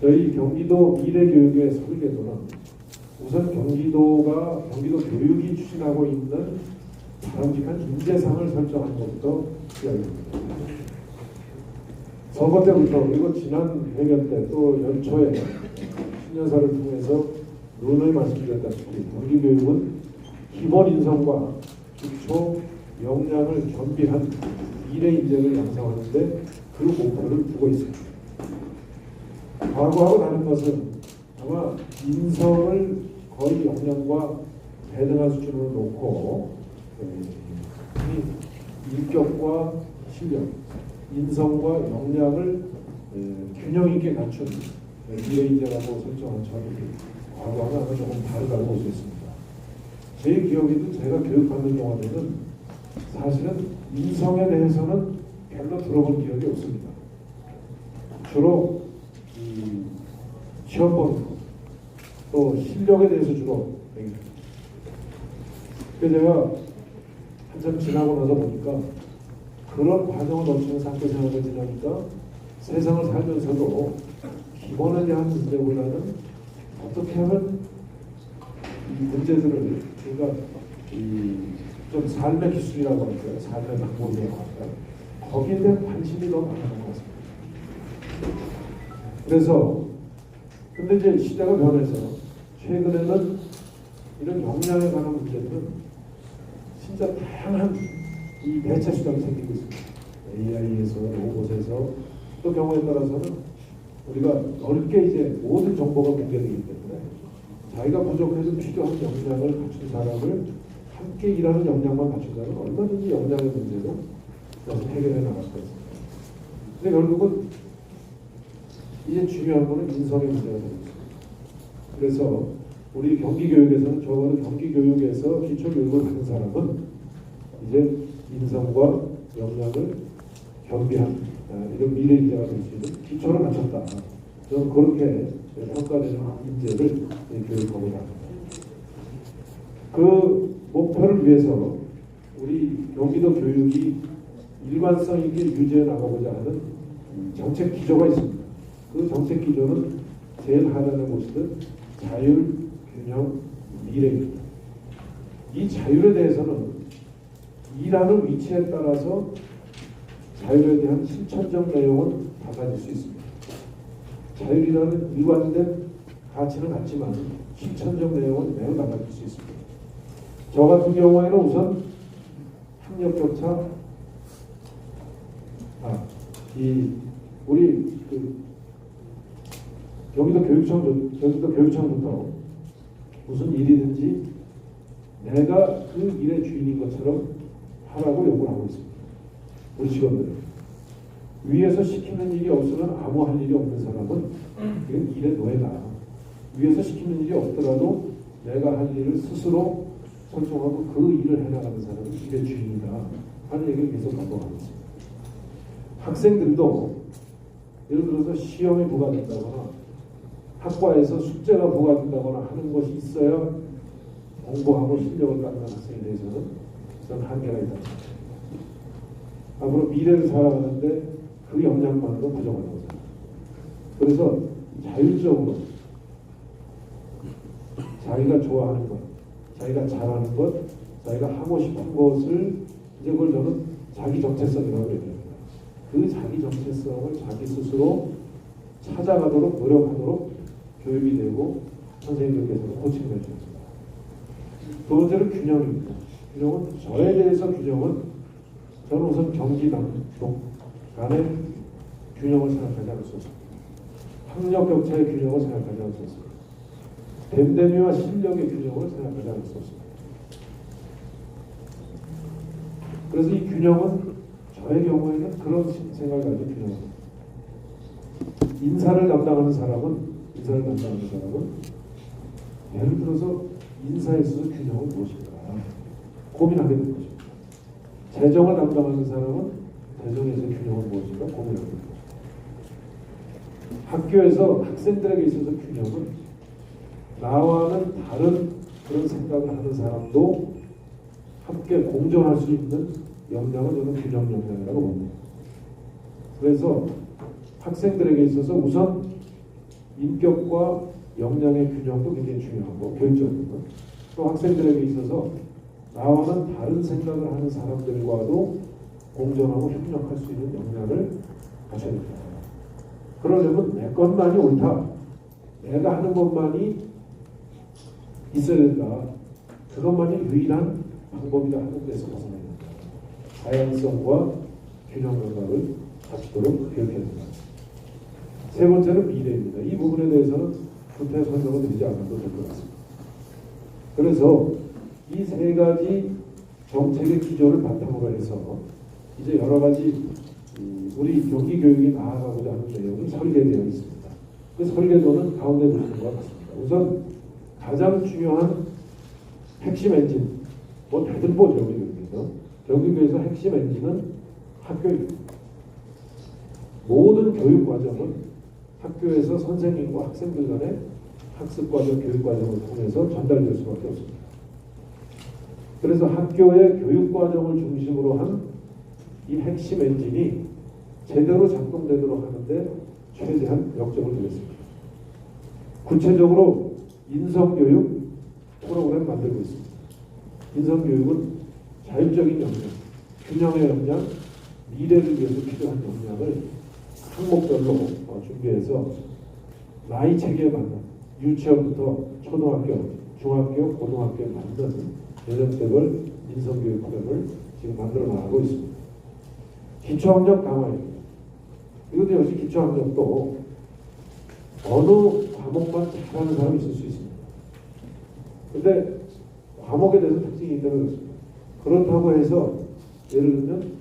저희 경기도 미래교육의 설계도는 우선 경기도 교육이 추진하고 있는 바람직한 인재상을 설정하는 것부터 시작입니다. 선거 때부터 그리고 지난 회견 때 또 연초에 신년사를 통해서 논의 말씀드렸다시피 경기교육은 기본 인성과 기초 역량을 겸비한 미래 인재를 양성하는 데 그 목표를 두고 있습니다. 과거하고 다른 것은 아마 인성을 거의 역량과 배등한 수준으로 놓고 인격과 실력, 인성과 역량을 균형 있게 갖춘 미래 인재라고 설정한 점이 과거와는 아마 조금 다르다고 볼 수 있습니다. 제 기억에도 제가 교육받는 동안에는 사실은 인성에 대해서는 별로 들어본 기억이 없습니다. 주로 시험 보는 거, 또 실력에 대해서 주로 얘기합니다. 그래서 제가 한참 지나고 나서 보니까 그런 과정을 거치는 학교 생활을 지나니까 세상을 살면서도 기본에 대한 문제보다는 어떻게 하면 이 문제들을 그러니까 좀 삶의 기술이라고 할까요? 삶의 방법이라고 할까요? 거기에 대한 관심이 더 많은 것 같습니다. 그래서 근데 이제 시대가 변해서 최근에는 이런 역량에 관한 문제들은 진짜 다양한 이 대체 수단이 생기고 있습니다. AI에서 로봇에서 또 경우에 따라서는 우리가 넓게 이제 모든 정보가 공개되기 때문에 자기가 부족해도 필요한 역량을 갖춘 사람을 함께 일하는 역량만 갖춘다면 얼마든지 역량의 문제도 해결해 나갈 수 있습니다. 근데 결국은 이제 중요한 거는 인성의 문제가 되고 있습니다. 그래서 우리 경기교육에서는 적어도 경기교육에서 기초교육을 받은 사람은 이제 인성과 역량을 겸비한 이런 미래 인재가 될 수 있는 기초를 갖췄다. 저는 그렇게 평가되는 인재를 교육하고자 합니다. 그 목표를 위해서 우리 경기도 교육이 일관성 있게 유지해 나가고자 하는 정책 기조가 있습니다. 그 정책 기조는 제일 하나는 무엇이든 자율, 균형, 미래입니다. 이 자율에 대해서는 일하는 위치에 따라서 자율에 대한 실천적 내용은 달라질 수 있습니다. 자율이라는 일관된 가치는 같지만 실천적 내용은 매우 달라질 수 있습니다. 저 같은 경우에는 우선 학력 격차, 우리 경기도 교육청부터 무슨 일이든지 내가 그 일의 주인인 것처럼 하라고 요구를 하고 있습니다. 우리 직원들 위에서 시키는 일이 없으면 아무 할 일이 없는 사람은 이건 일의 노예다. 위에서 시키는 일이 없더라도 내가 할 일을 스스로 설정하고 그 일을 해나가는 사람은 일의 주인이다 하는 얘기를 계속 반복하고 있습니다. 학생들도 예를 들어서 시험이 부과된다거나 학과에서 숙제가 부과된다거나 하는 것이 있어야 공부하고 실력을 쌓는 학생에 대해서는 저는 한계가 있다. 앞으로 미래를 살아가는데 그 역량만으로 부족한 거죠. 그래서 자율적으로 자기가 좋아하는 것, 자기가 잘하는 것, 자기가 하고 싶은 것을 이제 그걸 저는 자기 정체성이라고 얘기합니다. 그 자기 정체성을 자기 스스로 찾아가도록 노력하도록 교육이 되고 선생님들께서는 코칭을 해주셨습니다. 두 번째는 균형입니다. 균형은 저에 대해서 균형은 저는 우선 경기 남북 간의 균형을 생각하지 않을 수 없습니다. 학력 격차의 균형을 생각하지 않을 수 없습니다. 댐댐이와 실력의 균형을 생각하지 않을 수 없습니다. 그래서 이 균형은 저의 경우에는 그런 생각을 가지고 균형합니다. 인사를 담당하는 사람은 예를 들어서 인사에 있어서 균형은 무엇인가 고민하게 될 것입니다. 재정을 담당하는 사람은 재정에서 균형은 무엇인가 고민하게 될 것입니다. 학교에서 학생들에게 있어서 균형은 나와는 다른 그런 생각을 하는 사람도 함께 공존할 수 있는 역량은 저는 균형 역량이라고 봅니다. 그래서 학생들에게 있어서 우선 인격과 역량의 균형도 굉장히 중요하고 결정적으로 또 학생들에게 있어서 나와는 다른 생각을 하는 사람들과도 공존하고 협력할 수 있는 역량을 갖춰야 됩니다. 그러려면 내 것만이 옳다, 내가 하는 것만이 있어야 된다, 그것만이 유일한 방법이다 하는 데서 벗어나야 된다. 다양성과 균형 감각을 갖추도록 교육해야 된다. 세 번째는 미래입니다. 이 부분에 대해서는 구태 설명을 드리지 않아도 될 것 같습니다. 그래서 이 세 가지 정책의 기조를 바탕으로 해서 이제 여러 가지 우리 경기 교육이 나아가고자 하는 내용이 설계되어 있습니다. 그 설계도는 가운데 보시는 것 같습니다. 우선 가장 중요한 핵심 엔진, 뭐 다들 보죠, 우리 교육에서. 경기교에서 핵심 엔진은 학교입니다. 모든 교육 과정은 학교에서 선생님과 학생들 간의 학습 과정, 교육 과정을 통해서 전달될 수밖에 없습니다. 그래서 학교의 교육 과정을 중심으로 한 이 핵심 엔진이 제대로 작동되도록 하는데 최대한 역점을 두겠습니다. 구체적으로 인성교육 프로그램 만들고 있습니다. 인성교육은 자율적인 역량, 균형의 역량, 미래를 위해서 필요한 역량을 항목별로 준비해서 나이 체계에 맞는 유치원부터 초등학교, 중학교, 고등학교에 맞는 연령대별 인성교육 프로그램을 지금 만들어 나가고 있습니다. 기초학력 강화입니다. 이것도 역시 기초학력도 어느 과목만 잘하는 사람이 있을 수 있습니다. 근데 과목에 대해서 특징이 있다면 그렇습니다. 그렇다고 해서 예를 들면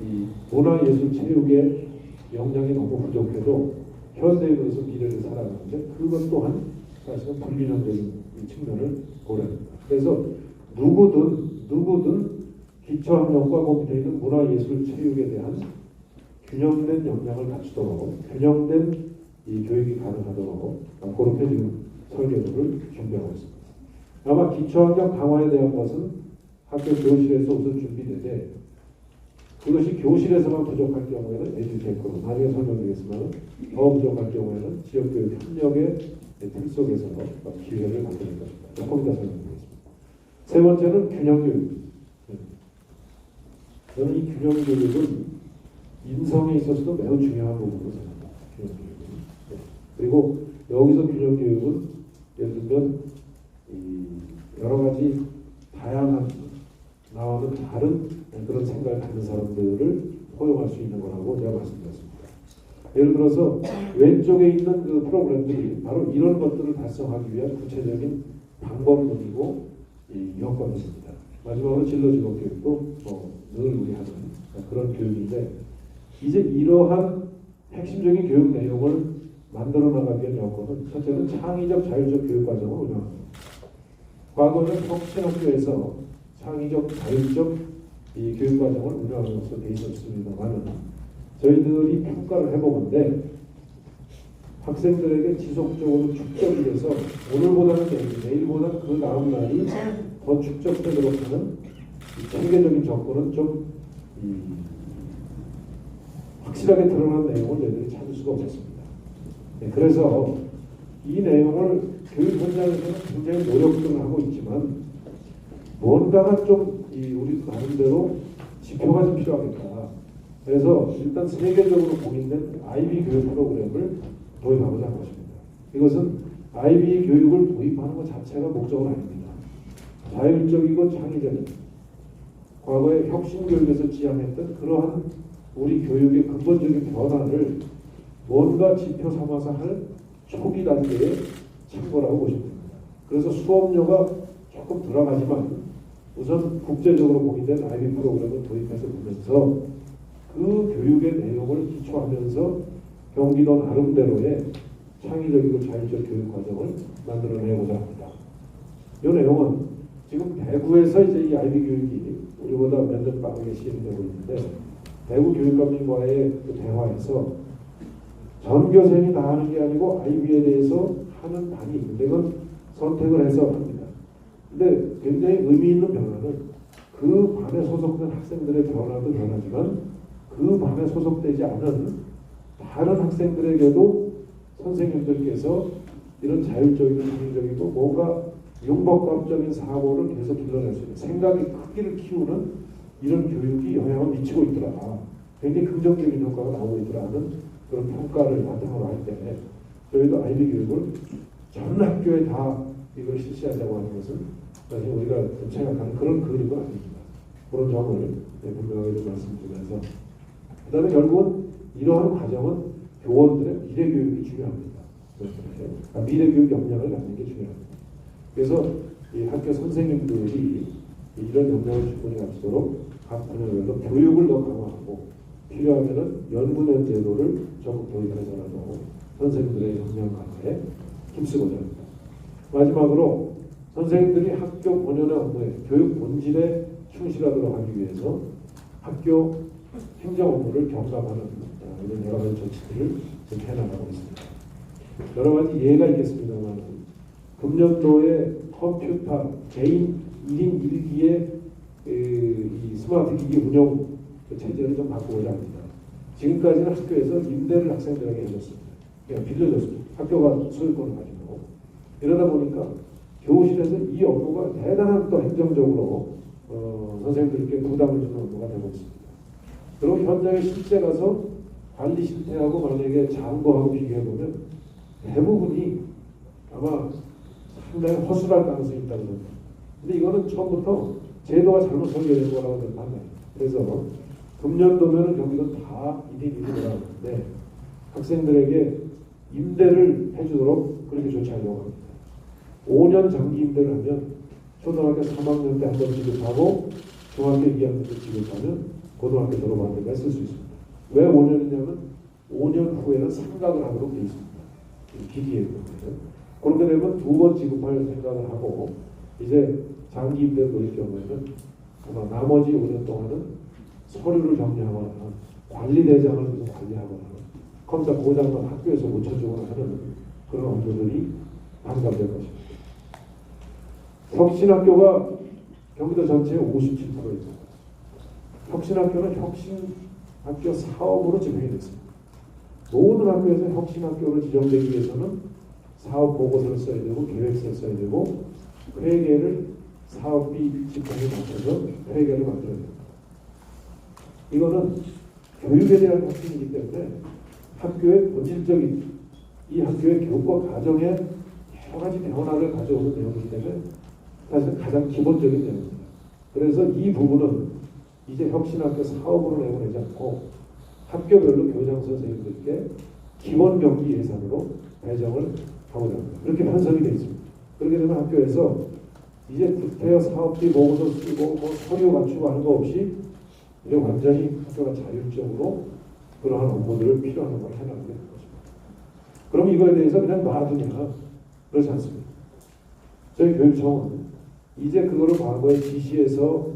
이 문화예술체육의 역량이 너무 부족해도 현대에 그래서 미래를 살아가는데 그것 또한 사실은 불균형적인 측면을 보랍니다. 그래서 누구든 기초학력과 밑에 있는 문화예술체육에 대한 균형된 역량을 갖추도록 균형된 이 교육이 가능하도록 그렇게 지금 설계도를 준비하고 있습니다. 아마 기초학력 강화에 대한 것은 학교 교실에서 우선 준비되되 그것이 교실에서만 부족할 경우에는 에듀테크로 나중에 설명드리겠지만 더 부족할 경우에는 지역교육 협력의 틀 속에서 기회를 만드는 것입니다. 조금 더 설명드리겠습니다. 세 번째는 균형교육. 저는 이 균형교육은 인성에 있어서도 매우 중요한 부분으로 생각합니다. 균형교육은. 그리고 여기서 균형교육은 예를 들면 여러 가지 다양한 나와는 다른 그런 생각을 가진 사람들을 포용할 수 있는 거라고 제가 말씀드렸습니다. 예를 들어서 왼쪽에 있는 그 프로그램들이 바로 이런 것들을 달성하기 위한 구체적인 방법론이고 여건입니다. 마지막으로 진로직업교육도 늘 우리 하는 그런 교육인데 이제 이러한 핵심적인 교육 내용을 만들어 나가기 위한 여건은 첫째는 창의적 자율적 교육 과정을 운영합니다. 과거는 혁신학교에서 창의적 자율적 이 교육 과정을 운영하는 것으로 되어 있었습니다만 저희들이 평가를 해보건데 학생들에게 지속적으로 축적이 돼서 오늘보다는 내일보다는 그 다음 날이 더 축적되도록 하는 체계적인 접근은 좀 확실하게 드러난 내용을 저희들이 찾을 수가 없었습니다. 네, 그래서 이 내용을 교육 현장에서는 굉장히 노력들을 하고 있지만 뭔가가 좀 우리도 나름대로 지표가 좀 필요하겠다. 그래서 일단 세계적으로 공인된 IB 교육 프로그램을 도입하고자 한 것입니다. 이것은 IB 교육을 도입하는 것 자체가 목적은 아닙니다. 자율적이고 창의적인 과거의 혁신교육에서 지향했던 그러한 우리 교육의 근본적인 변화를 뭔가 지표 삼아서 할 초기 단계의 참고라고 보시면 됩니다. 그래서 수업료가 조금 들어가지만 우선 국제적으로 공인된 IB 프로그램을 도입해서 보면서 그 교육의 내용을 기초하면서 경기도 나름대로의 창의적이고 자율적 교육 과정을 만들어내고자 합니다. 이 내용은 지금 대구에서 이제 이 IB 교육이 우리보다 몇 년 빠르게 시행되고 있는데 대구 교육감님과의 그 대화에서 전교생이 다 하는 게 아니고 IB에 대해서 하는 반이 있는데 그건 선택을 해서 합니다. 근데 굉장히 의미 있는 변화는 그 반에 소속된 학생들의 변화도 변하지만 그 반에 소속되지 않은 다른 학생들에게도 선생님들께서 이런 자율적이고 창의적이고 뭔가 융복합적인 사고를 계속 길러낼 수 있는 생각의 크기를 키우는 이런 교육이 영향을 미치고 있더라. 굉장히 긍정적인 효과가 나오고 있더라는 그런 평가를 바탕으로 할 때 저희도 아이비 교육을 전 학교에 다 이걸 실시하자고 하는 것은 사실 우리가 생각하는 그런 그림은 아닙니다. 그런 점을 분명하게 좀 말씀드리면서 그 다음에 결국은 이러한 과정은 교원들의 미래 교육이 중요합니다. 미래 교육 역량을 갖는 게 중요합니다. 그래서 이 학교 선생님들이 이런 역량을 충분히 갖추도록 각 분야별로 교육을 더 강화하고 필요하면은 연구년 제도를 적극 도입해서라도 선생님들의 역량 강화에 힘쓰고자 합니다. 마지막으로 선생님들이 학교 본연의 업무에 교육 본질에 충실하도록 하기 위해서 학교 행정 업무를 경감하는 이런 여러 가지 조치들을 지금 해나가고 있습니다. 여러 가지 예가 있겠습니다만 금년도에 컴퓨터 개인 1인 1기의 이 스마트 기기 운영 체제를 좀 바꾸고자 합니다. 지금까지는 학교에서 임대를 학생들에게 해줬습니다. 그냥 빌려줬습니다. 학교가 소유권을 가지고 이러다 보니까 교실에서 이 업무가 대단한 또 행정적으로 선생님들께 부담을 주는 업무가 되고 있습니다. 그리고 현장에 실제 가서 관리 실태하고 만약에 장부하고 비교해보면 대부분이 아마 상당히 허술할 가능성이 있다고 합니다. 근데 이거는 처음부터 제도가 잘못 설계된 거라고 저는 판단해요. 그래서 금년도면은 경기도 다 1인 1조라고 하는데 학생들에게 임대를 해주도록 그렇게 조치하려고 합니다. 5년 장기 임대를 하면 초등학교 3학년 때 한 번 지급하고 중학교 2학년 때 지급하면 고등학교 졸업하는 데까지 쓸 수 있습니다. 왜 5년이냐면 5년 후에는 상각을 하도록 되어 있습니다. 기기에 그렇게 되면 2번 지급할 생각을 하고 이제 장기 임대를 노릴 경우에는 아마 나머지 5년 동안은 서류를 정리하거나 관리대장을 무슨 관리하거나 컴퓨터 고장만 학교에서 고쳐주거나 하는 그런 업무들이 반감될 것입니다. 혁신학교가 경기도 전체의 57%입니다. 혁신학교는 혁신학교 사업으로 집행이 됐습니다. 모든 학교에서 혁신학교로 지정되기 위해서는 사업 보고서를 써야 되고 계획서를 써야 되고 회계를 사업비 집행에 맞춰서 회계를 만들어야 됩니다. 이거는 교육에 대한 혁신이기 때문에 학교의 본질적인 이 학교의 교육과 가정에 여러 가지 변화를 가져오는 내용이기 때문에 사실 가장 기본적인 내용입니다. 그래서 이 부분은 이제 혁신학교 사업으로 내보내지 않고 학교별로 교장 선생님들께 기본 경비 예산으로 배정을 하고자 합니다. 그렇게 편성이 되어 있습니다. 그렇게 되면 학교에서 이제 구태여 사업비 보고서 쓰고 뭐 서류 갖추고 하는 거 없이 이제 완전히 학교가 자율적으로 그러한 업무들을 필요한 걸 해나가게 될 것입니다. 그럼 이거에 대해서 그냥 놔두냐? 그렇지 않습니다. 저희 교육청은 이제 그거를 과거에 지시해서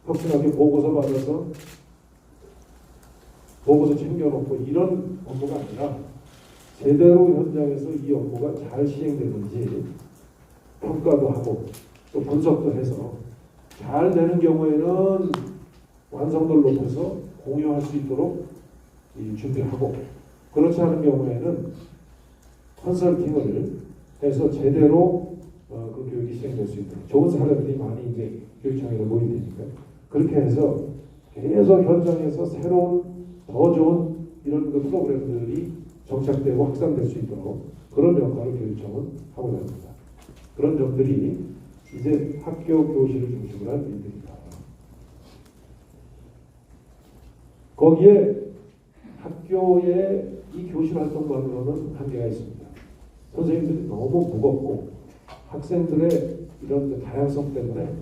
혁신하게 보고서 받아서 보고서 챙겨놓고 이런 업무가 아니라 제대로 현장에서 이 업무가 잘 시행되는지 평가도 하고 또 분석도 해서 잘 되는 경우에는 완성도를 높여서 공유할 수 있도록 준비하고 그렇지 않은 경우에는 컨설팅을 해서 제대로 그 교육이 시행될 수 있도록 좋은 사람들이 많이 이제 교육청에서 모이니까 그렇게 해서 계속 현장에서 새로운 더 좋은 이런 그 프로그램들이 정착되고 확산될 수 있도록 그런 역할을 교육청은 하고자 합니다. 그런 점들이 이제 학교 교실을 중심으로 한 일들입니다. 거기에 학교의 이 교실 활동만으로는 한계가 있습니다. 선생님들이 너무 무겁고 학생들의 이런 다양성 때문에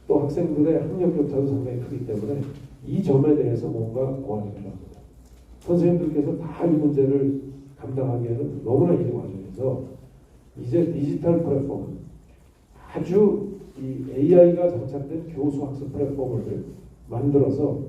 또 학생들의 학력 격차도 상당히 크기 때문에 이 점에 대해서 뭔가 보완이 필요합니다. 선생님들께서 다 이 문제를 감당하기에는 너무나 이른 과정에서 이제 디지털 플랫폼 아주 이 AI가 장착된 교수 학습 플랫폼을 만들어서